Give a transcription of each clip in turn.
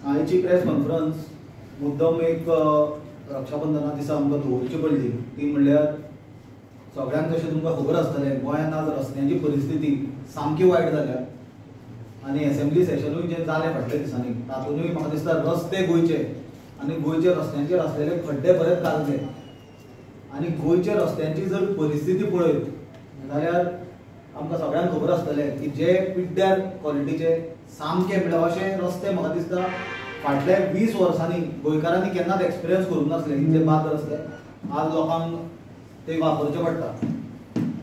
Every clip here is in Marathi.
आयची प्रेस कॉन्फरन्स मुद्दम एक रक्षाबंधना दिसा आमकां दवरची पडली ती म्हणल्यार सगळ्यांक जशें तुमकां खबर आसतलें गोंयांत आज रस्त्यांची परिस्थिती सामकी वायट जाल्या आनी असेंब्ली सेशनूय जें जालें फाटल्या दिसांनी तातूंतूय म्हाका दिसता रस्ते गोंयचे आनी गोंयच्या रस्त्यांचेर आसलेले खड्डे बरेच घालले आनी गोंयच्या रस्त्यांची जर परिस्थिती पळयत जाल्यार आमकां सगळ्यांक खबर आसतलें की जे पिड्ड्यार क्वॉलिटीचे सामके म्हणल्यार अशे रस्ते म्हाका दिसता फाटल्या 20 वर्सांनी गोंयकारांनी केन्नाच एक्सपिरियन्स करूंक नासले इतले बाद रस्ते आज लोकांक ते वापरचे पडटा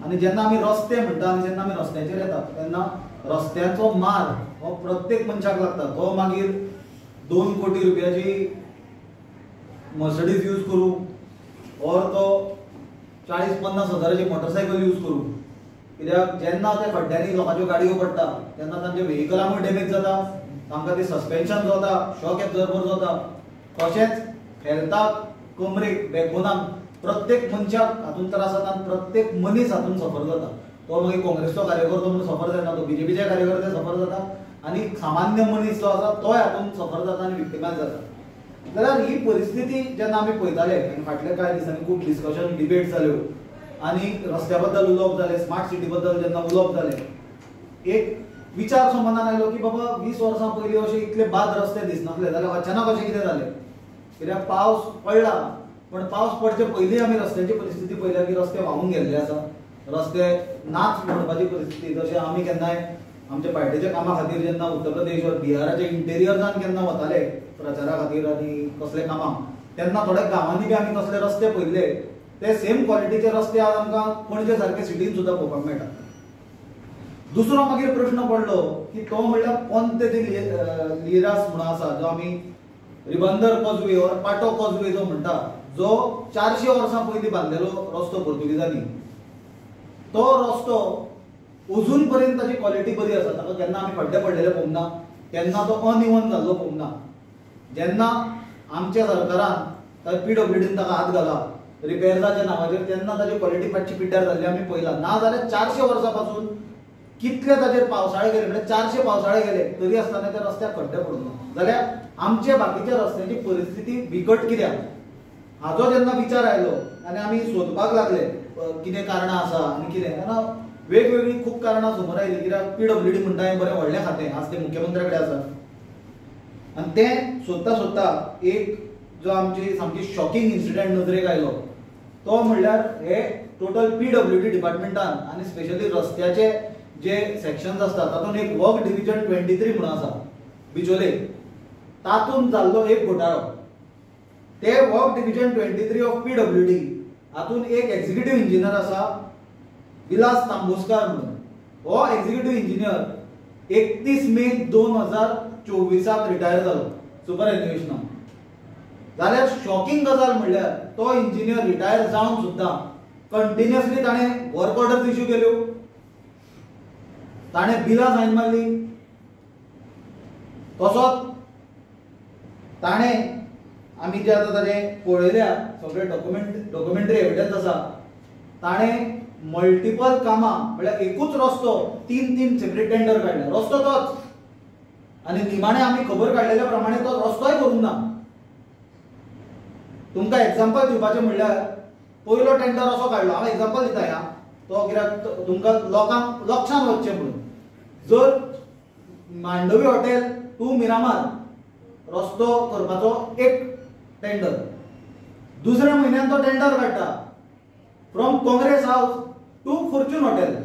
आनी जेन्ना आमी रस्ते म्हणटा आनी जेन्ना आमी रस्त्याचेर येता तेन्ना रस्त्याचो मार हो प्रत्येक मनशाक लागता तो मागीर 2 कोटी रुपयाची मर्सिडीज यूज करूं और तो 40-50 हजाराची मोटरसायकल यूज करूं कित्याक जेन्ना ते खड्ड्यांनी लोकांच्यो गाडयो पडटा तेन्ना तांचे व्हेहिकलांकूय डॅमेज जाता तांकां ते सस्पेन्शन जाता शॉक एब्जॉर्बर जाता तशेंच हेल्थाक कमरेक बॅकबोनाक प्रत्येक मनशाक हातूंत त्रास जाता आनी प्रत्येक मनीस हातूंत सफर जाता तो मागीर काँग्रेसचो कार्यकर्तो म्हणून सफर जायना तो बीजेपीचे कार्यकर्ते सफर जाता आनी सामान्य मनीस जो आसा तोय हातूंत सफर जाता आनी विक्टिमायज जाता जाल्यार ही परिस्थिती जेन्ना आमी पळयताले आनी फाटल्या कांय दिसांनी खूब डिस्कशन डिबेट जाल्यो आनी रस्त्या बद्दल उलोवप जालें स्मार्ट सिटी बद्दल जेन्ना उलोवप जालें एक विचार असो मनान आयलो की बाबा 20 वर्सां पयलीं अशे इतले बाद रस्ते दिसनासले जाल्यार अचानक अशें कितें जालें कित्याक पावस पडला पण पावस पडचे पयलीं आमी रस्त्याची परिस्थिती पळयल्या की रस्ते व्हांवून गेल्ले आसा रस्ते नाच म्हणपाची परिस्थिती जशें आमी केन्नाय आमच्या पार्टीच्या कामा खातीर जेन्ना उत्तर प्रदेश वा बिहाराच्या इंटेरियर्सान केन्ना वताले प्रचारा खातीर आनी कसले कामां तेन्ना थोड्या गांवांनी बी आमी तसले रस्ते पळयले ते सेम क्वॉलिटीचे रस्ते आज आमकां पणजे सारके सिटीन सुद्दां पळोवपाक मेळटा दुसरो मागीर प्रश्न पडलो की तो म्हणल्यार पोंते दी लिरास म्हणून आसा जो आमी रिबंदर कॉजवे और पाटो कॉजवे जो म्हणटा जो 400 वर्सां पयलीं बांदलेलो रस्तो पोर्तुगीजांनी तो रस्तो अजून पर्यंत ताची क्वॉलिटी बरी आसा ताका केन्ना आमी खड्डे पडलेले पळोवंक ना केन्ना तो अनइवन जाल्लो पळोवंक ना जेन्ना आमच्या सरकारान PWDन ताका हात घाला रिपेर्साच्या नांवाचेर तेन्ना ताची क्वॉलिटी मातशी पिड्ड्यार जाल्ली आमी पळयला ना जाल्यार 400 वर्सां पासून कितले ताचेर पावसाळे गेले म्हणजे 400 पावसाळे गेले तरी आसतना त्या रस्त्याक खड्डे पडूंक ना जाल्यार आमच्या बाकीच्या रस्त्यांची परिस्थिती बिकट कित्याक हाजो जेन्ना विचार आयलो आनी आमी सोदपाक लागले कितें कारणां आसा आनी कितें तेन्ना वेगवेगळी खूब कारणां समोर आयली कित्याक PWD म्हणटा हें बरें व्हडलें खातें आज तें मुख्यमंत्र्या कडेन आसा आनी तें सोदता सोदता एक जो आमची सामकी शॉकिंग इन्सिडंट नजरेक आयलो तो म्हणल्यार हे टोटल PWD डिपार्टमेंटान आनी स्पेशली रस्त्याचे जे सेक्शन्स असतात तातूंत एक वर्क डिव्हिजन 23 म्हणून आसा बिचोले तातूंत जाल्लो एक घोटाळो ते वर्क डिव्हिजन 23 ऑफ PWD हातूंत एक एक्झिक्युटिव्ह इंजिनियर आसा विलास तांबोस्कार म्हणून हो एक्झिक्युटिव्ह इंजिनियर 31 मे 2024 रिटायर जालो सुपरएन्युएशनान जाल्यार शॉकिंग गजाल म्हणल्यार तो इंजिनियर रिटायर जावन सुद्दां कंटिन्युअसली ताणें वर्क ऑर्डर्स इश्यू केल्यो ताणें बिलां सायन मारली तसोच ताणें आमी जे आतां ताजें पळयल्या सगळे डॉक्युमेंटरी एविडन्स आसा ताणें मल्टिपल कामां म्हळ्यार एकूच रस्तो 3 सेपरेट टेंडर काडले रस्तो तोच आनी निमाणें आमी खबर काडलेल्या प्रमाणे तो रस्तोय करूंक ना तुमकां एग्जांपल दिवपाचें म्हणल्यार पयलो टेंडर असो काडलो हांव एग्जांपल दिता ह्या तो कित्याक तुमकां लोकांक लक्षांत वचचें म्हणून जर मांडवी हॉटेल टू मिरामार रस्तो करपाचो एक टेंडर दुसऱ्या म्हयन्यान तो टेंडर काडटा from Congress house to Fortune hotel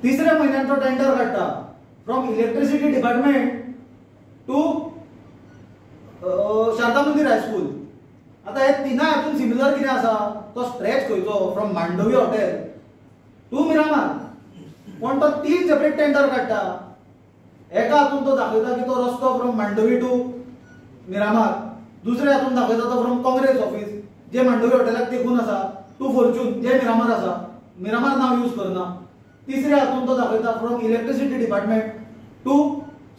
तिसऱ्या म्हयन्यान तो टेंडर काडटा from electricity department to Sharada Mandir high school आता हे तिनाय हातून सिमिलर कितें आसा तो स्ट्रेच खंयचो from Mandovi hotel to Miramar पण तो 3 सेपरेट टेंडर काडटा एका हातून तो दाखयता की तो रस्तो फ्रॉम मांडवी टू मिरामार दुसऱ्या हातून दाखयता तो फ्रॉम काँग्रेस ऑफिस जे मांडवी हॉटेलाक तेकून आसा टू फॉर्च्यून जे मिरामार आसा मिरामार नाव यूज करना तिसऱ्या हातून तो दाखयता from electricity department to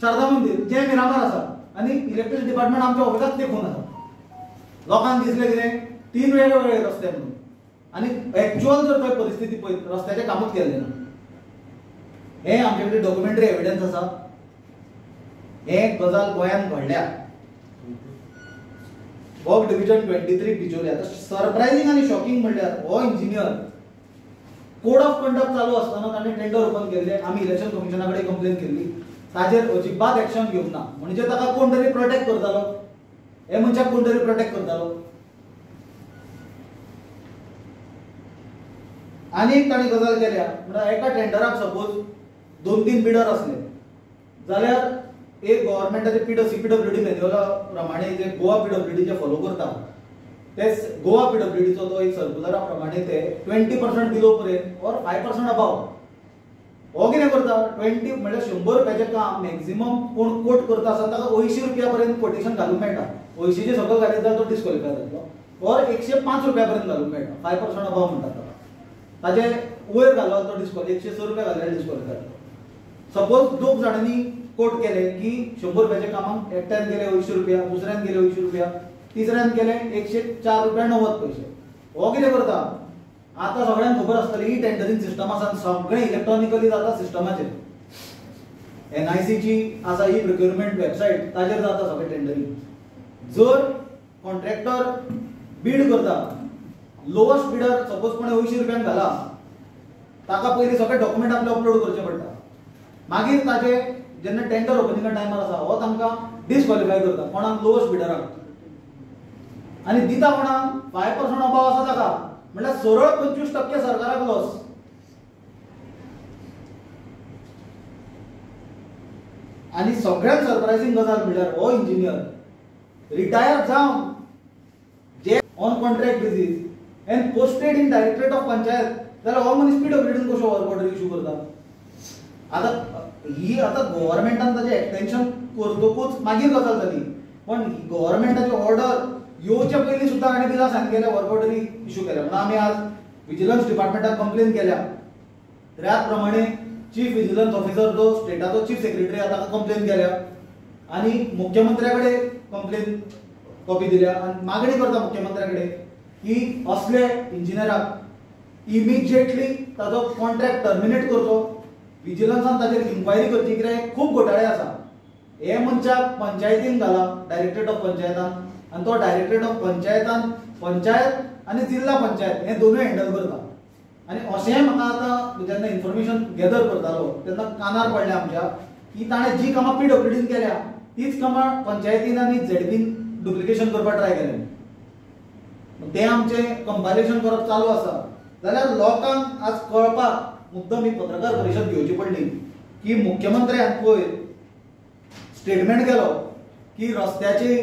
Sharada Mandir जे मिरामार आसा आनी इलेक्ट्रिसिटी डिपार्टमेंट आमच्या ऑफिसाक तेकून आसा लोकांक दिसलें कितें 3 वेगवेगळे रस्ते म्हणून आनी एक्चुअल जर खंय परिस्थिती पळयत रस्त्याचें कामूच केल्लें ना हे आमचे कडेन डॉक्युमेंटरी एविडन्स आसा हे गजाल गोंयांत घडल्या. वर्क डिव्हिजन 23 बिचोले. आता सरप्रायझिंग आणि शॉकिंग म्हणल्यार हो इंजिनियर कोड ऑफ कंडक्ट चालू असताना ताणें टेंडर ओपन केल्ले. आमी इलेक्शन कमिशना कडेन कंप्लेन केल्ली. ताजेर अजिबात एक्शन घेवंक ना. म्हणजे ताका कोण तरी प्रोटेक्ट करतालो, हे मनशाक कोण तरी प्रोटेक्ट करतालो. आनी एक ताणें गजाल केल्या म्हणल्यार एका टेंडराक सपोज 2-3 बिडर असले जाल्यार एक गव्हर्मेंटाचे सीपीडब्ल्यूडी मॅन्युअला प्रमाणे जे गोवा पीडब्ल्यूडी जे फॉलो करता ते गोवा पीडब्ल्यूडीचो तो एक सर्क्युलरा प्रमाणे ते 20% बिलो पर्यंत और 5% अबाव हो कितें करता. 20 म्हणल्यार 100 रुपयाचें काम मॅक्झिमम कोण कोट करता आसा ताका 80 रुपया पर्यंत कोटेशन घालूंक मेळटा. 80चे सकयल घालीत जाल्यार तो डिस्क्वॉलिफाय जातलो और 105 रुपया पर्यंत घालूंक मेळटा. 5% अबाव म्हणटात ताका. ताजे वयर घालो तो डिस्क्वॉलिफाय 106 रुपया घाल्यार डिस्क्वॉलिफाय जातलो. सपोज 2 जाणांनी कोट केले की 100 रुपयाचे कामाक एकट्यान गेले 80 रुपया, दुसऱ्यान गेले 80 रुपया, तिसऱ्यान गेले 104 रुपया 90 पैसे. हो कितें करता. आता सगळ्यांक खबर आसतली ही टेंडरिंग सिस्टम आसा सगळें इलेक्ट्रॉनिकली जाता सिस्टमाचेर. NICची आसा ही प्रोक्युरमेंट वेबसायट ताजेर जाता सगळें टेंडरिंग. जर कॉन्ट्रॅक्टर बीड करता लोवस्ट बिडर सपोज कोणें 80 रुपयांक घाला ताका पयलीं सगळे डॉक्युमेंट आपले अपलोड करचे पडटा. मागीर ताजे जेन्ना टेंडर ओपनिंगा टायमार आसा हो तांकां डिस्क्वॉलिफाय करता कोणाक लोवस्ट बिडराक आनी दिता कोणाक 5% अबाव आसा ताका. म्हणल्यार सरळ 25% सरकाराक लॉस. आनी सगळ्यात सरप्रायझिंग गजाल म्हणल्यार हो इंजिनियर रिटायर जावन जे on contract basis end posted in directorate of panchayat जाल्यार हो मनीस पीडब्ल्यूडीन कशो वर्क ऑर्डर इश्यू करता. आता गव्हर्मेंटान ताजें एक्सटेंशन करतकूच मागीर गजाल जाली. पण गव्हर्मेंटाची ऑर्डर येवचे पयलीं सुद्दां हाणें बिलां सायन केल्या वर्क ऑर्डरी इश्यू केल्या. म्हणून आमी आज विजिलन्स डिपार्टमेंटाक कंप्लेन केल्या. त्याच प्रमाणे चीफ विजिलन्स ऑफिसर जो स्टेटाचो चीफ सेक्रेटरी आसा ताका कंप्लेन केल्या आनी मुख्यमंत्र्या कडेन कंप्लेन कॉपी दिल्या आनी मागणी करता मुख्यमंत्र्या कडेन की असले इंजिनियराक इमिजिएटली ताजो कॉन्ट्रॅक्ट टर्मिनेट करचो. विजिलन्सान ताजेर इन्क्वायरी करची कित्याक खूब घोटाळे आसा. हे मनशाक पंचायतीन घाला डायरेक्टरेट ऑफ पंचायतान आनी तो डायरेक्टरेट ऑफ पंचायतान पंचायत आनी जिल्हा पंचायत हे दोनूय हँडल करता. आनी अशें म्हाका आतां जेन्ना इन्फॉर्मेशन गॅदर करतालो तेन्ना कानार पडलें आमच्या की ताणें जी कामां पीडब्ल्यूडीन केल्या तीच कामां पंचायतीन आनी झेडपीन डुप्लिकेशन करपाक ट्राय केलें. तें आमचें कंपारिजन करप चालू आसा. जाल्यार लोकांक आज कळपाक मुद्दम ही पत्रकार परिशद घेवची पडली की मुख्यमंत्र्यान पयर स्टेटमेंट केलो की रस्त्याचे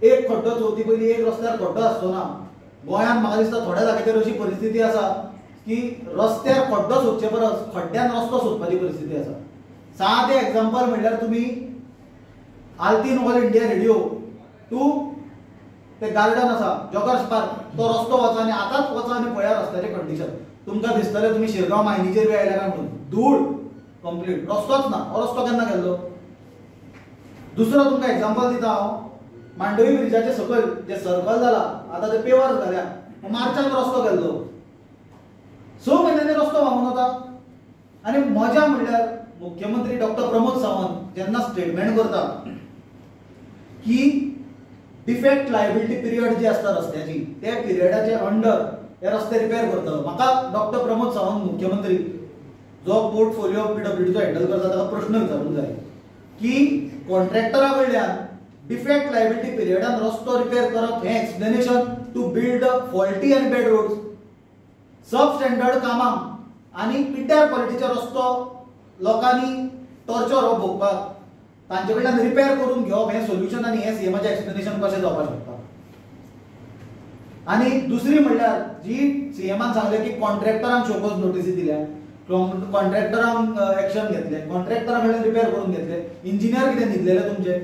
एक खड्डो चवथी पयलीं एक रस्त्यार खड्डो आसचो ना. गोंयांत म्हाका दिसता थोड्या जाग्याचेर अशी परिस्थिती आसा की रस्त्यार खड्डो सोदचे परस खड्ड्यान रस्तो सोदपाची परिस्थिती आसा. सादें एग्जांपल म्हणल्यार तुमी आल्तीन ऑल इंडिया रेडिओ टू ते गार्डन आसा जॉगर्स पार्क तो रस्तो वचा आनी आतांच वचा आनी पळया रस्त्याचें कंडिशन. तुमकां दिसतलें तुमी शिरगांव मायनीचेर बी आयल्या काय म्हणून धूळ कंप्लीट रस्तोच ना. हो रस्तो केन्ना केल्लो. दुसरो तुमकां एग्जांपल दिता हांव मांडवी ब्रिजाचे सकयल जे सर्कल जाला आतां ते पेवर्स घाल्या मार्चान रस्तो केल्लो 6 म्हयन्यांनी रस्तो व्हांवून वता. आनी मजा म्हणल्यार मुख्यमंत्री डॉक्टर प्रमोद सावंत जेन्ना स्टेटमेंट करता की डिफेक्ट लायबिलिटी पिरियड जी आसता रस्त्याची त्या पिरियडाचे अंडर हे रस्ते रिपेअर करतलो. म्हाका डॉक्टर प्रमोद सावंत मुख्यमंत्री जो पोर्टफोलिओ पीडब्ल्यूडीचो हँडल करता ताका प्रश्न विचारूंक जाय की कॉन्ट्रॅक्टरा कडल्यान डिफेक्ट लायबिलिटी पिरियडान रस्तो रिपेअर करप हें एक्सप्लेनेशन टू बिल्ड फॉल्टी आनी बॅड रोड्स सब स्टँडर्ड कामां आनी पिड्ड्यार क्वॉलिटीचो रस्तो लोकांनी टॉर्चर हो भोगपाक तांचे कडल्यान रिपेअर करून घेवप हें सोल्युशन आनी हें सीएमाचें एक्सप्लेनेशन कशें जावपाक शकता. आनी दुसरी म्हणल्यार जी सीएमान सांगलें की कॉन्ट्रॅक्टरांक शोकोज नोटीसी दिल्या कॉन्ट्रॅक्टरांक एक्शन घेतलें कॉन्ट्रॅक्टरां कडल्यान रिपेअर करून घेतलें इंजिनियर कितें न्हिदलेले तुमचे.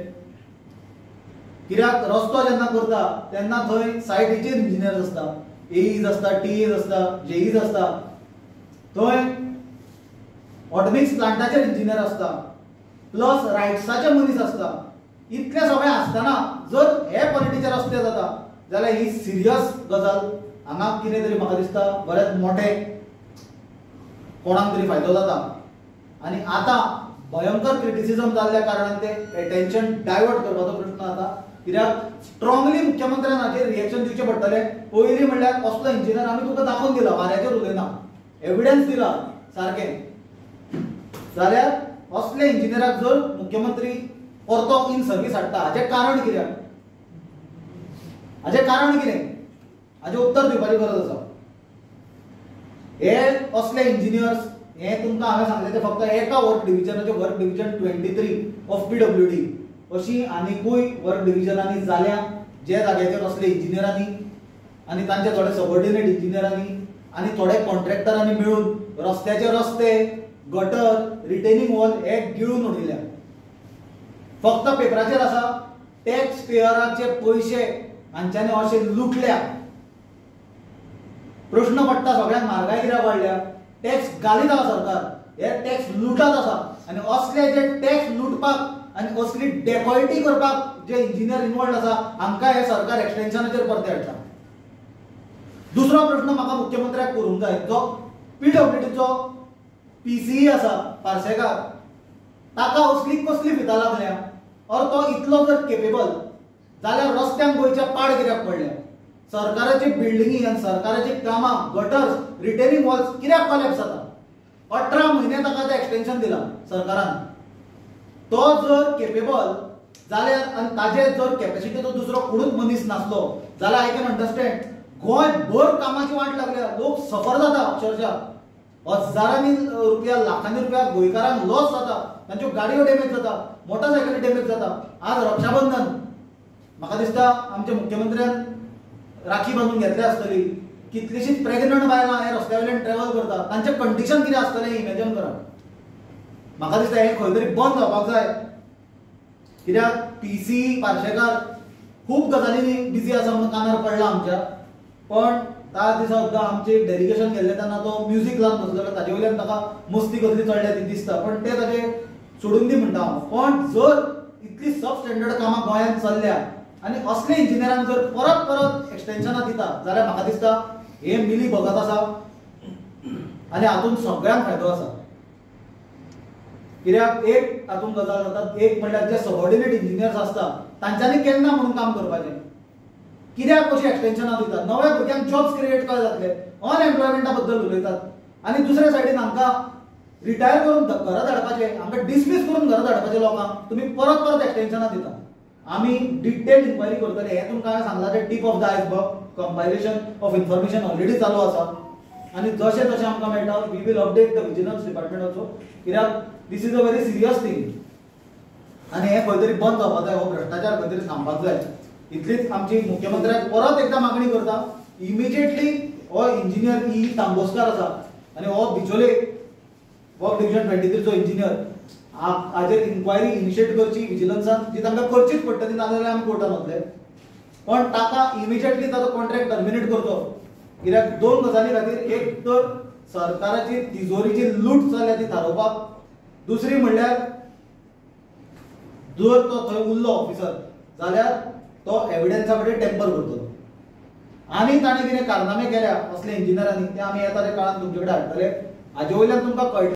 कित्याक रस्तो जेन्ना करता तेन्ना थंय सायटीचेर इंजिनियर्स आसता एईज आसता टीईज आसता जेईज आसता थंय ऑटोमिक्स प्लांटाचेर इंजिनियर आसता प्लस रायट्साचे मनीस आसता. इतलें सगळें आसतना जर हे क्वॉलिटीचे रस्ते जाता जाल्यार ही सिरियस गजाल. हांगा कितें तरी म्हाका दिसता बरेच मोठे कोणाक तरी फायदो जाता. आनी आतां भयंकर क्रिटिसिजम जाल्ल्या कारणान ते अटेन्शन डायवर्ट करपाचो प्रश्न आता कित्याक स्ट्रॉंगली मुख्यमंत्र्यान हाचेर रिएक्शन दिवचें पडटलें. पयलीं म्हणल्यार असलो इंजिनियर आमी तुका दाखोवन दिला, वाऱ्याचेर उलयना, एविडन्स दिला सारकें. जाल्यार असले इंजिनियराक जर मुख्यमंत्री परतो इन सर्वीस हाडटा हाचें कारण कित्याक? हाचें कारण कितें? हाचें उत्तर दिवपाची गरज आसा. हे असले इंजिनियर्स हे तुमकां हांवें सांगलें ते फक्त एका वर्क डिव्हिजनाचे वर्क डिव्हिजन 23 ऑफ PWD. अशी आनीकूय वर्क डिव्हिजनांनी जाल्या जे जाग्याचेर असले इंजिनियरांनी आनी तांचे थोडे सबऑर्डिनेट इंजिनियरांनी आनी थोडे कॉन्ट्रॅक्टरांनी मेळून रस्त्याचे रस्ते, गटर, रिटेनिंग वॉल हे गिळून उडयल्या. फक्त पेपराचेर आसा टॅक्स पेयराचे पयशे हांच्यानी अशे लुटल्या. प्रश्न पडटा सगळ्यांक म्हारगाय कित्याक वाडल्या? टॅक्स घालीत आसा सरकार, हे टॅक्स लुटत आसा आनी असले जे टॅक्स लुटपाक आनी असली डेकॉयटी करपाक जे इंजिनियर इन्वॉल्ड आसा हांकां हे सरकार एक्सटेन्शनाचेर परते हाडटा. दुसरो प्रश्न म्हाका मुख्यमंत्र्याक करूंक जाय, जो PWDचो PCE आसा पार्सेकार, ताका असली कसली फितां लागल्या? और तो इतलो जर केपेबल जाल्यार रस्त्यांक गोंयच्या पाड कित्याक पडल्या? सरकाराची बिल्डिंगी आनी सरकाराची कामां, गटर्स, रिटेनिंग वॉल्स कित्याक कॉलॅप्स जाता? 18 म्हयने ताका ते एक्सटेन्शन दिला सरकारान. तो जर केपेबल जाल्यार आनी ताजे जर कॅपॅसिटीचो दुसरो कोणूच मनीस नासलो जाल्यार आय कॅन अंडरस्टँड. गोंयभर कामाची वाट लागल्या, लोक सफर जाता, अक्षरशः हजारांनी रुपया, लाखांनी रुपया गोंयकारांक लॉस जाता, तांच्यो गाडयो डॅमेज जाता, मोटरसायकली डॅमेज जाता. आज रक्षाबंधन, म्हाका दिसता आमच्या मुख्यमंत्र्यान राखी बांदून घेतली आसतली. कितलीशीच प्रेग्नंट बायलां हे रस्त्या वयल्यान ट्रॅव्हल करता, तांचें कंडिशन कितें आसतलें इमॅजिन करा. म्हाका दिसता हें खंय तरी बंद जावपाक जाय. कित्याक PCE पार्सेकार खूब गजालींनी बिजी आसा म्हणून कानार पडला आमच्या. पण त्या दिसा सुद्दां आमचे डेलिगेशन गेल्ले तेन्ना तो म्युझीक लावन बसलेलो, ताजे वयल्यान ताका मस्ती कसली चडल्या ती दिसता. पण ते ताजे सोडून दी म्हणटा हांव. पण जर इतली सब स्टँडर्ड कामां गोंयांत चल्ल्या आनी असले इंजिनियरांक जर परत परत एक्सटेन्शनां दिता जाल्यार म्हाका दिसता हे मिली भगत आसा आनी हातूंत सगळ्यांक फायदो आसा. कित्याक एक हातूंत गजाल जाता, एक म्हणल्यार जे सबऑर्डिनेट इंजिनियर्स आसता तांच्यांनी केन्ना म्हणून काम करपाचें? कित्याक कशी एक्सटेन्शनां दितात? नव्या भुरग्यांक जॉब्स क्रिएट कशे जातले? अनएम्प्लॉयमेंटा बद्दल उलयतात आनी दुसरे सायडीन हांकां रिटायर करून घरा धाडपाचे, हांकां डिसमीस करून घरा धाडपाचे लोकांक तुमी परत परत एक्सटेन्शनां दिता. आमी डिटेल्ड इन्क्वायरी करतले. हे तुमकां हांवें सांगलां ते tip of the iceberg. Compilation of information already चालू आसा आनी जशें जशें आमकां मेळटा we will update the vigilance department also. कित्याक this is a very serious thing आनी हे खंय तरी बंद जावपाक जाय. हो भ्रश्टाचार खंय तरी थांबपाक जाय. इतलीच आमची मुख्यमंत्र्याक परत एकदा मागणी करता, इमिजिएटली हो इंजिनियर तांबोस्कार आसा आनी हो बिचोले वर्क डिव्हिजन 23 चो इंजिनियर, हाजेर इन्क्वायरी इनिशिएट करची विजिलन्सान, जी तांकां करचीच पडटली, नाजाल्यार आमी कोर्टान वतले. पण ताका इमिजिएटली ताचो कॉन्ट्रॅक्ट टर्मिनेट करचो. कित्याक दोन गजाली खातीर, एक तर सरकाराची तिजोरीची लूट चल्ल्या ती थारोवपाक, दुसरी म्हणल्यार जर तो थंय उरलो ऑफिसर जाल्यार तो एविडन्सा कडेन टेम्पर करतलो. आनी ताणें कितें कारनामे केल्या असल्या इंजिनियरांनी ते आमी येता त्या काळान तुमचे कडेन हाडटले. हाजे वयल्यान तुमकां कळटलें